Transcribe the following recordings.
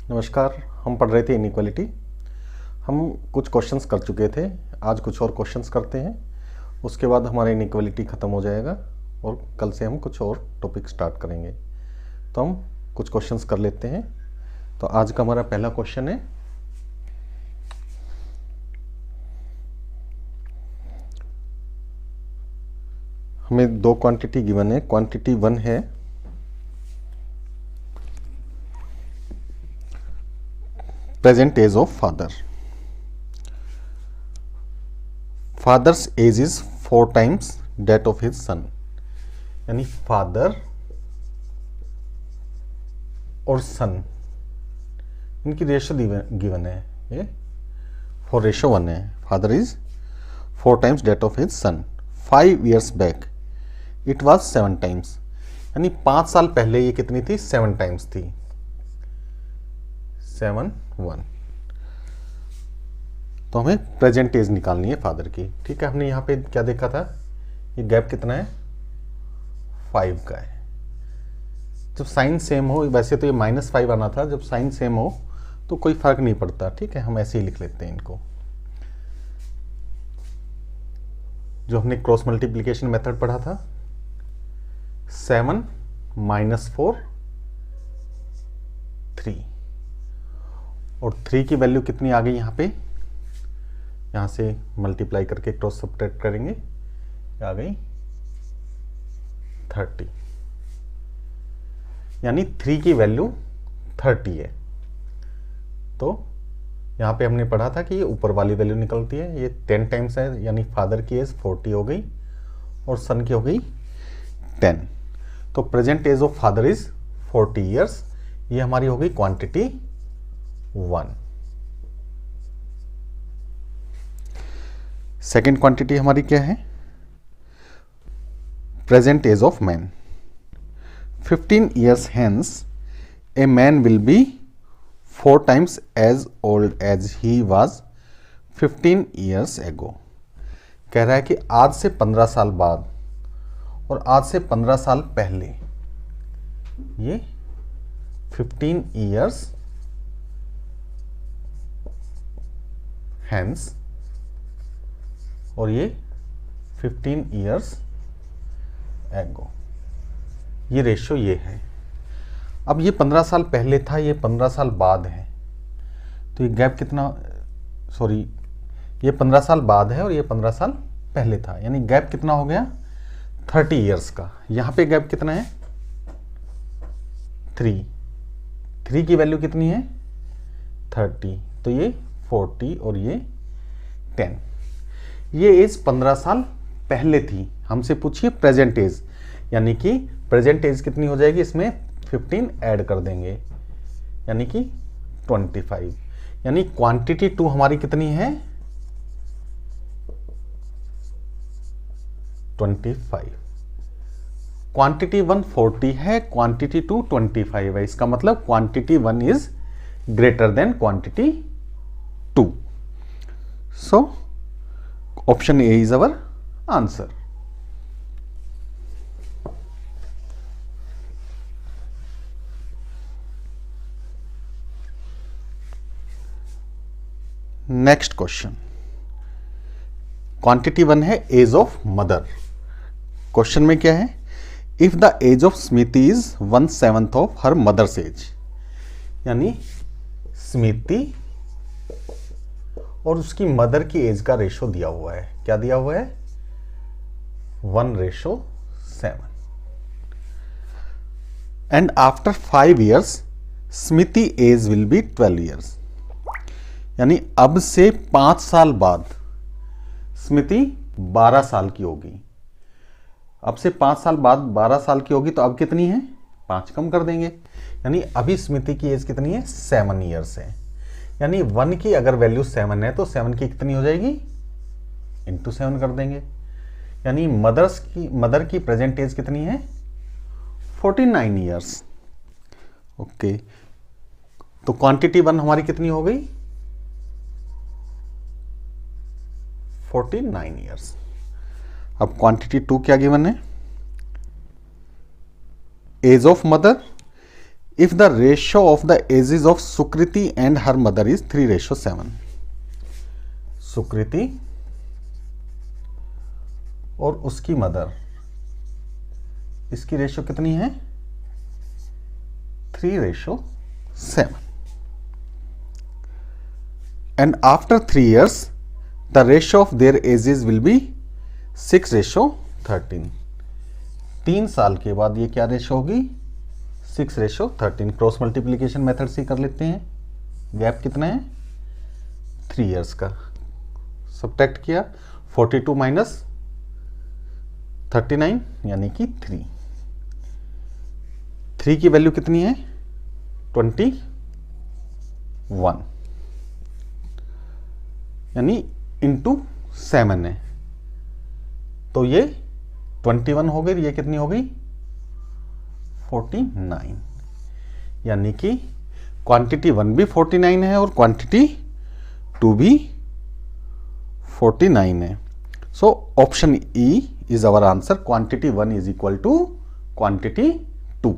नमस्कार। हम पढ़ रहे थे इनइक्वालिटी। हम कुछ क्वेश्चंस कर चुके थे, आज कुछ और क्वेश्चंस करते हैं। उसके बाद हमारा इनइक्वालिटी ख़त्म हो जाएगा और कल से हम कुछ और टॉपिक स्टार्ट करेंगे। तो हम कुछ क्वेश्चंस कर लेते हैं। तो आज का हमारा पहला क्वेश्चन है, हमें दो क्वांटिटी गिवन है। क्वांटिटी 1 है present age of father. Father's age is 4 times that of his son. यानी फादर और सन, इनकी रेशो गिवन है, ये 4:1 है। Father is 4 times that of his sun. 5 years back it was 7 times. यानी 5 साल पहले ये कितनी थी? 7 टाइम्स थी। 7 1। तो हमें प्रेजेंट एज निकालनी है फादर की। ठीक है, हमने यहाँ पे क्या देखा था? ये गैप कितना है? 5 का है। जब साइन सेम हो, वैसे तो ये -5 आना था, जब साइन सेम हो तो कोई फर्क नहीं पड़ता। ठीक है, हम ऐसे ही लिख लेते हैं इनको। जो हमने क्रॉस मल्टीप्लिकेशन मेथड पढ़ा था, 7 - 4 3, और 3 की वैल्यू कितनी आ गई यहाँ पे? यहाँ से मल्टीप्लाई करके क्रॉस सब्ट्रैक्ट करेंगे, आ गई 30। यानी 3 की वैल्यू 30 है। तो यहाँ पे हमने पढ़ा था कि ये ऊपर वाली वैल्यू निकलती है, ये 10 टाइम्स है। यानी फादर की एज 40 हो गई और सन की हो गई 10। तो present age of father is 40 years। ये हमारी हो गई क्वांटिटी 1। सेकेंड क्वांटिटी हमारी क्या है? Present age of man. 15 years hence a man will be 4 times as old as he was 15 years ago। कह रहा है कि आज से 15 साल बाद और आज से 15 साल पहले, ये 15 years hence और ये 15 years ago। ये रेशियो ये है। अब ये 15 साल पहले था, ये 15 साल बाद है। तो ये गैप कितना? सॉरी, ये 15 साल बाद है और ये 15 साल पहले था। यानी गैप कितना हो गया? 30 years का। यहाँ पे गैप कितना है? 3 की वैल्यू कितनी है? 30। तो ये 40 और ये 10। ये एज 15 साल पहले थी। हमसे पूछिए प्रेजेंट एज, यानी कि प्रेजेंट एज कितनी हो जाएगी? इसमें 15 ऐड कर देंगे, यानी कि 25। यानी क्वांटिटी 2 हमारी कितनी है? 25। क्वांटिटी 1 40 है, क्वांटिटी 2 25 है। इसका मतलब quantity 1 is greater than quantity 2। So option A is our answer. Next question, quantity 1 है एज ऑफ मदर। क्वेश्चन में क्या है? If the age of Smiti is 1/7 of her mother's age. यानी स्मिति और उसकी मदर की एज का रेशो दिया हुआ है। क्या दिया हुआ है? 1:7। And after 5 years Smiti age will be 12 years। यानी अब से 5 साल बाद स्मिति 12 साल की होगी। अब से 5 साल बाद 12 साल की होगी, तो अब कितनी है? 5 कम कर देंगे। यानी अभी स्मिति की एज कितनी है? 7 years है। यानी 1 की अगर वैल्यू 7 है तो 7 की कितनी हो जाएगी? इंटू 7 कर देंगे। यानी मदर की प्रेजेंट एज कितनी है? 49 years। ओके, तो क्वांटिटी 1 हमारी कितनी हो गई? 49 years। अब क्वांटिटी 2 क्या गिवन है? Age of mother if the ratio of the ages of Sukriti and her mother is 3:7, सुकृति और उसकी मदर, इसकी रेशियो कितनी है? 3:7, and after 3 years the ratio of their ages will be 6:13. 3 साल के बाद ये क्या रेशो होगी? 6:13. क्रॉस मल्टीप्लीकेशन मेथड से कर लेते हैं. गैप कितना है? 3 इयर्स का. सब्ट्रैक्ट किया, 42 माइनस 39 यानी कि 3. 3 की वैल्यू कितनी है? 21 यानी इंटू 7 है, तो ये 21 हो गई. ये कितनी हो गई? 49. यानी कि क्वांटिटी 1 भी 49 है और क्वांटिटी 2 भी 49 है. So option E is our answer. Quantity 1 is equal to quantity 2.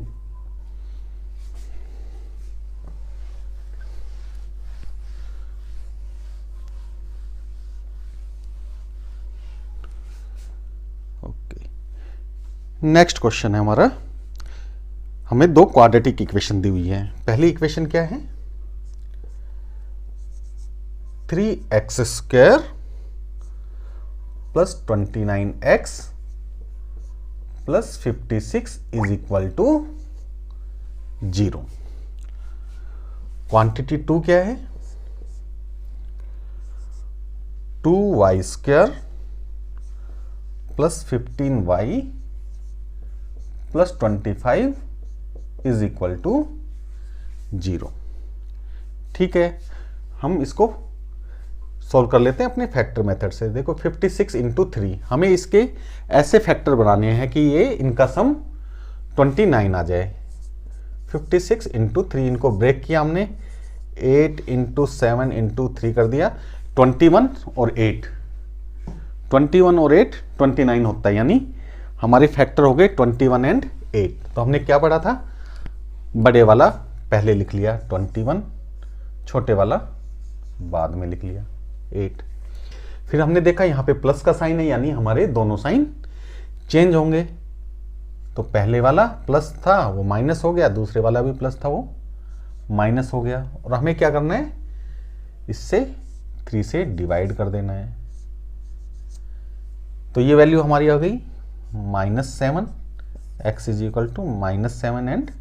Okay, next question है हमारा. हमें 2 क्वाड्रेटिक इक्वेशन दी हुई है. पहली इक्वेशन क्या है? 3x² plus 29x plus 56 is equal to 0. Quantity 2 क्या है? 2y² plus 15y plus 25 is equal to 0. ठीक है, हम इसको सॉल्व कर लेते हैं अपने फैक्टर मेथड से. देखो 56 इंटू 3, हमें इसके ऐसे फैक्टर बनाने हैं कि ये इनका सम 29 आ जाए. 56 इंटू 3, इनको ब्रेक किया हमने, 8 इंटू 7 इंटू 3 कर दिया. 21 और 8 29 होता है, यानी हमारे फैक्टर हो गए 21 एंड 8. तो हमने क्या पढ़ा था? बड़े वाला पहले लिख लिया 21, छोटे वाला बाद में लिख लिया 8. फिर हमने देखा यहाँ पे प्लस का साइन है, यानी हमारे दोनों साइन चेंज होंगे. तो पहले वाला प्लस था वो माइनस हो गया, दूसरे वाला भी प्लस था वो माइनस हो गया. और हमें क्या करना है? इससे 3 से डिवाइड कर देना है. तो ये वैल्यू हमारी आ गई -7. x is equal to -7 and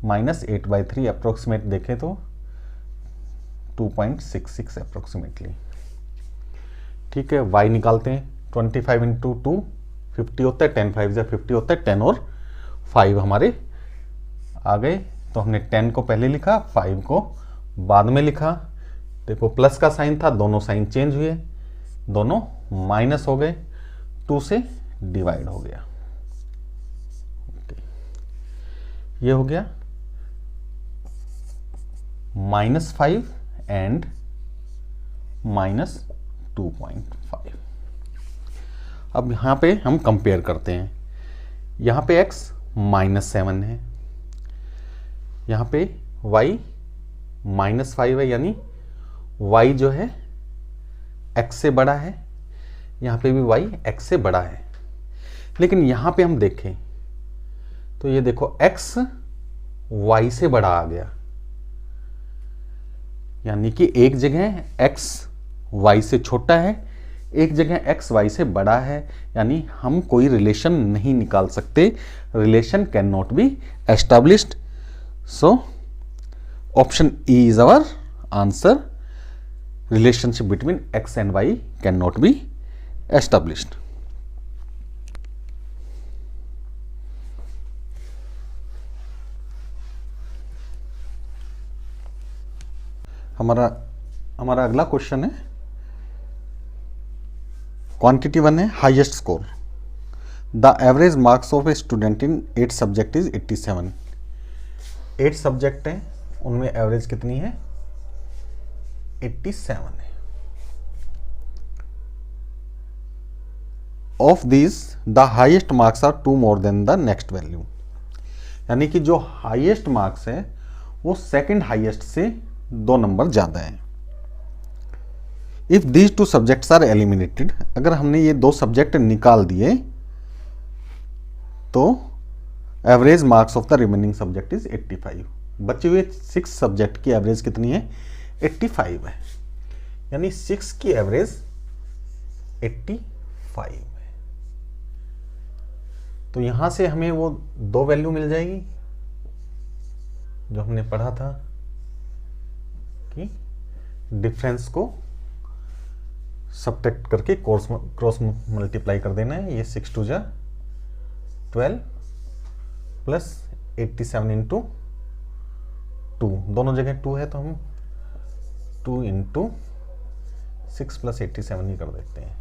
-8/3. Approximate देखें तो 2.66 अप्रोक्सीमेटली. ठीक है, y निकालते हैं. 25 इंटू 2 50 होता है, 10 5 50 होता है. 10 और 5 हमारे आ गए. तो हमने 10 को पहले लिखा, 5 को बाद में लिखा. देखो प्लस का साइन था, दोनों साइन चेंज हुए, दोनों माइनस हो गए, 2 से डिवाइड हो गया. ये हो गया -5 एंड -2.5. अब यहां पे हम कंपेयर करते हैं. यहां पे x -7 है, यहां पे y -5 है, यानी y जो है x से बड़ा है. यहां पे भी y x से बड़ा है. लेकिन यहां पे हम देखें तो ये देखो x y से बड़ा आ गया, यानी कि एक जगह x y से छोटा है, एक जगह x y से बड़ा है. यानी हम कोई रिलेशन नहीं निकाल सकते. Relation can not be established. So option E is our answer. Relationship between x and y can not be established. हमारा अगला क्वेश्चन है, क्वांटिटी 1 है, highest score. The average marks of a student in 8 subject is 87. 8 subject हैं, उनमें average कितनी है? 87 है. Of this the highest marks are 2 more than the next value. यानी कि जो हाईएस्ट मार्क्स है वो सेकंड हाईएस्ट से 2 नंबर ज़्यादा है। If these 2 subjects are eliminated, अगर हमने ये 2 सब्जेक्ट निकाल दिए तो average marks of the remaining subject is 85। बचे हुए 6 सब्जेक्ट की एवरेज कितनी है? 85 है, यानी 6 की एवरेज 85 है। तो यहां से हमें वो 2 वैल्यू मिल जाएगी जो हमने पढ़ा था कि डिफरेंस को सब्ट्रैक्ट करके क्रॉस मल्टीप्लाई कर देना है। ये 6 2 जा 12 प्लस 87 इंटू 2, दोनों जगह 2 है तो हम 2 इंटू 6 प्लस 87 ही कर देते हैं।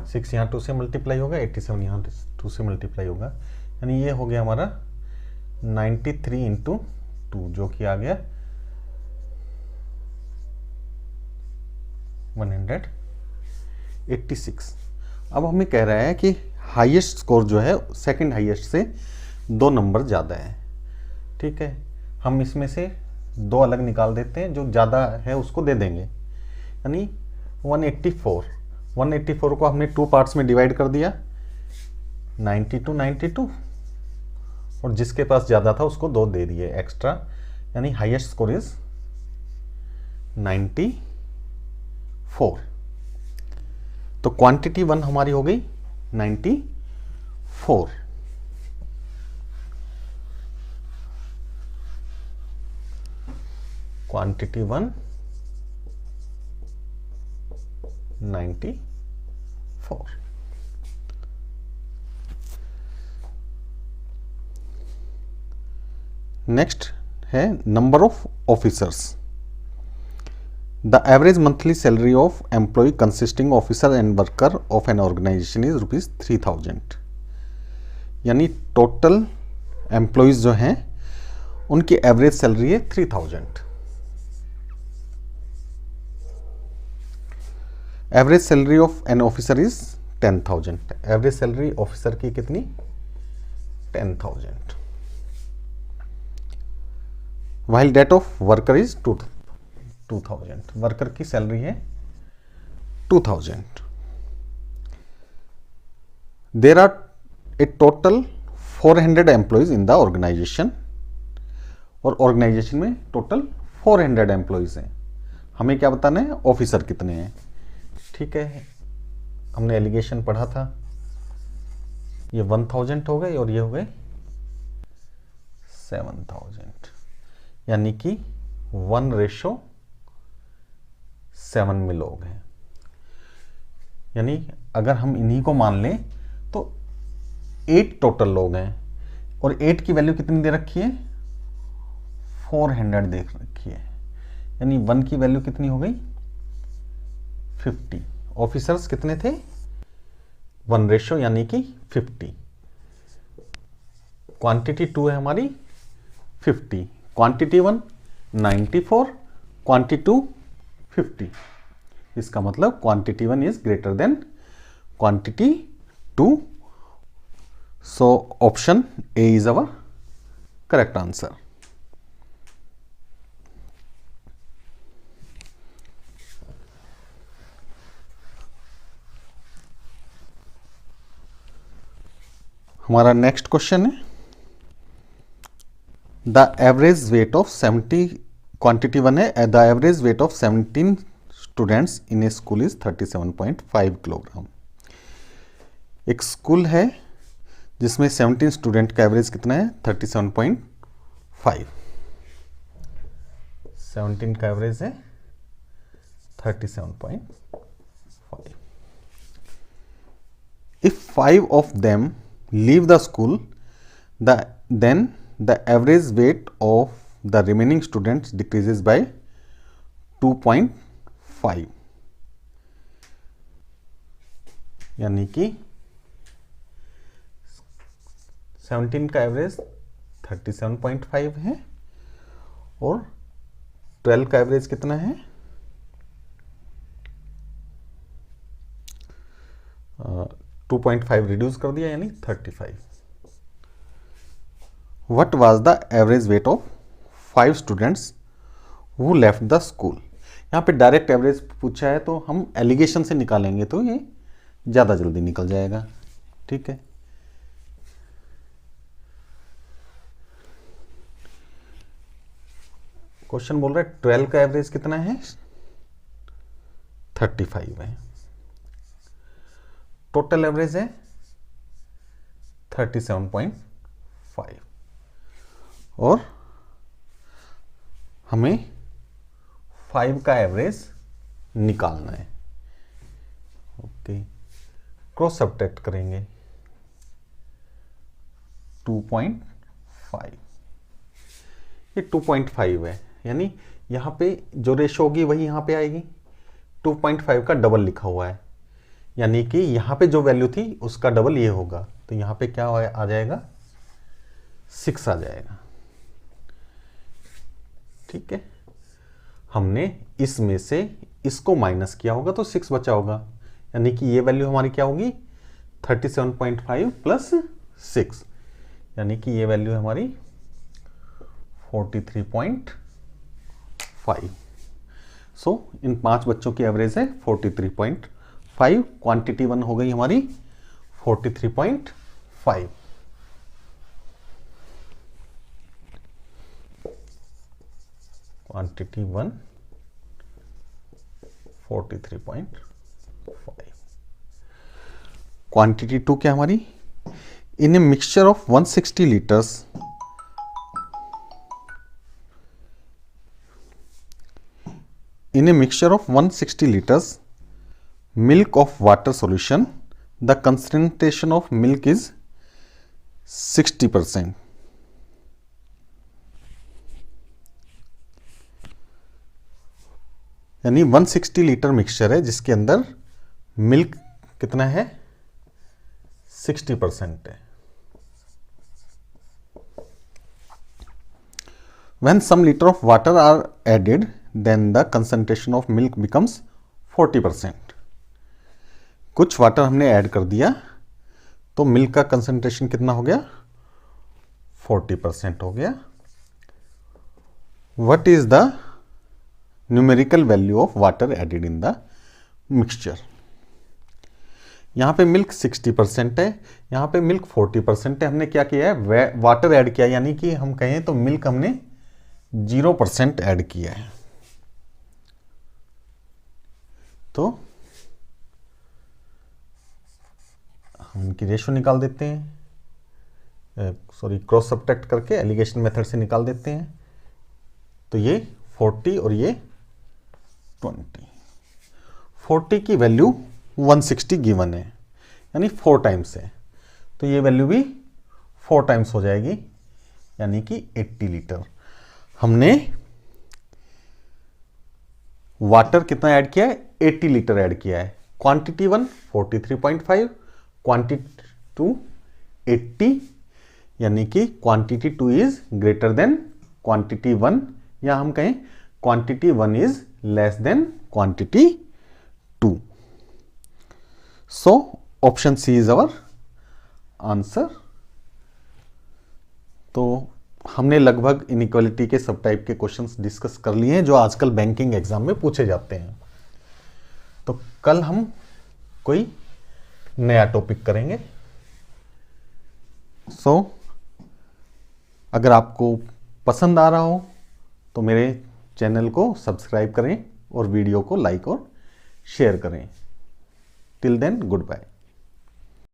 6 यहाँ 2 से मल्टीप्लाई होगा, 87 यहाँ 2 से मल्टीप्लाई होगा, यानी ये हो गया हमारा 93 इंटू 2 जो कि आ गया 186। अब हमें कह रहा है कि हाईएस्ट स्कोर जो है सेकंड हाईएस्ट से 2 नंबर ज़्यादा है। ठीक है, हम इसमें से 2 अलग निकाल देते हैं, जो ज़्यादा है उसको दे देंगे। यानी 184 को हमने 2 पार्ट्स में डिवाइड कर दिया, 92 और जिसके पास ज़्यादा था उसको 2 दे दिए एक्स्ट्रा, यानी हाईएस्ट स्कोर इज 94। तो क्वांटिटी 1 हमारी हो गई 94। क्वांटिटी 1 94। नेक्स्ट है number of officers. The average monthly salary of employee consisting officer and worker of an organization is ₹3000। यानी टोटल एम्प्लॉयज जो हैं उनकी एवरेज सैलरी है 3000। Average salary of an officer is 10,000। Average salary officer की कितनी? 10,000। while that of worker is 2000। Worker की salary है 2000। There are a total 400 employees in the organisation, और ऑर्गेनाइजेशन में टोटल 400 एम्प्लॉयज हैं। हमें क्या बताना है? ऑफिसर कितने हैं। ठीक है, हमने एलिगेशन पढ़ा था, ये 1000 हो गए और ये हो गए 7000, यानी कि 1:7 में लोग हैं। यानी अगर हम इन्हीं को मान लें तो 8 टोटल लोग हैं, और 8 की वैल्यू कितनी दे रखी है? 400 दे रखी है, यानी 1 की वैल्यू कितनी हो गई? 50। ऑफिसर्स कितने थे? 1:, यानी कि 50। क्वांटिटी 2 है हमारी 50, क्वांटिटी 1 94, क्वांटिटी 2 50। इसका मतलब quantity 1 is greater than quantity 2। So option A is our correct answer. हमारा नेक्स्ट क्वेश्चन है, the average weight of 70, quantity 1 है, the average weight of 17 students in A school is 37.5 kilogram. एक school है जिसमें 17 student का average कितना है? 37.5। 17 का एवरेज है 37.5। If 5 of them leave the school, then the average weight of the remaining students decreases by 2.5। यानी कि 17 का एवरेज 37.5 है और 12 का एवरेज कितना है? 2.5 रिड्यूस कर दिया, यानी 35। What was the average weight of 5 students who left the school. यहाँ पे डायरेक्ट एवरेज पूछा है तो हम एलिगेशन से निकालेंगे तो ये ज़्यादा जल्दी निकल जाएगा। ठीक है, क्वेश्चन बोल रहा है 12 का एवरेज कितना है, 35 है। टोटल एवरेज है 37.5 और हमें 5 का एवरेज निकालना है। ओके, क्रॉस सब्ट्रैक्ट करेंगे 2.5, ये 2.5 है, यानी यहाँ पे जो रेशो होगी वही यहाँ पे आएगी। 2.5 का डबल लिखा हुआ है, यानी कि यहाँ पे जो वैल्यू थी उसका डबल ये होगा, तो यहाँ पे क्या आ जाएगा, 6 आ जाएगा। ठीक है, हमने इसमें से इसको माइनस किया होगा तो 6 बचा होगा, यानी कि ये वैल्यू हमारी क्या होगी, 37.5 प्लस 6, यानी कि ये वैल्यू हमारी 43.5। सो इन 5 बच्चों की एवरेज है 43.5, क्वांटिटी 1 हो गई हमारी 43.5। क्वांटिटी 1 43.5। क्वांटिटी 2 क्या हमारी, in a mixture of 160 litres in a mixture of 160 liters milk of water solution, the concentration of milk is 60%. यानी 160 लीटर मिक्सचर है जिसके अंदर मिल्क कितना है, 60% है। When some liter of water are added, then the concentration of milk becomes 40%. कुछ water हमने add कर दिया तो मिल्क का कंसंट्रेशन कितना हो गया, 40% हो गया। What is the numerical value of water added in the mixture? यहाँ पे मिल्क 60% है, यहाँ पे मिल्क 40% है। हमने क्या किया है, वाटर ऐड किया, यानी कि हम कहें तो मिल्क हमने 0% ऐड किया है। तो हम इनकी रेशो निकाल देते हैं, सॉरी क्रॉस सब्ट्रैक्ट करके एलिगेशन मेथड से निकाल देते हैं। तो ये 40 और ये 20। 40 की वैल्यू 160 गिवन है, यानी 4 टाइम्स है, तो ये वैल्यू भी 4 टाइम्स हो जाएगी, यानी कि 80 लीटर। हमने वाटर कितना ऐड किया है, 80 लीटर ऐड किया है। क्वांटिटी 1 43.5, क्वांटिटी 2 80, यानी कि quantity 2 is greater than quantity 1, या हम कहें quantity 1 is less than quantity 2। So option C is our answer. तो हमने लगभग इनइक्वालिटी के सब टाइप के क्वेश्चंस डिस्कस कर लिए हैं जो आजकल बैंकिंग एग्जाम में पूछे जाते हैं। तो कल हम कोई नया टॉपिक करेंगे। अगर आपको पसंद आ रहा हो तो मेरे चैनल को सब्सक्राइब करें और वीडियो को लाइक और शेयर करें। Till then good bye.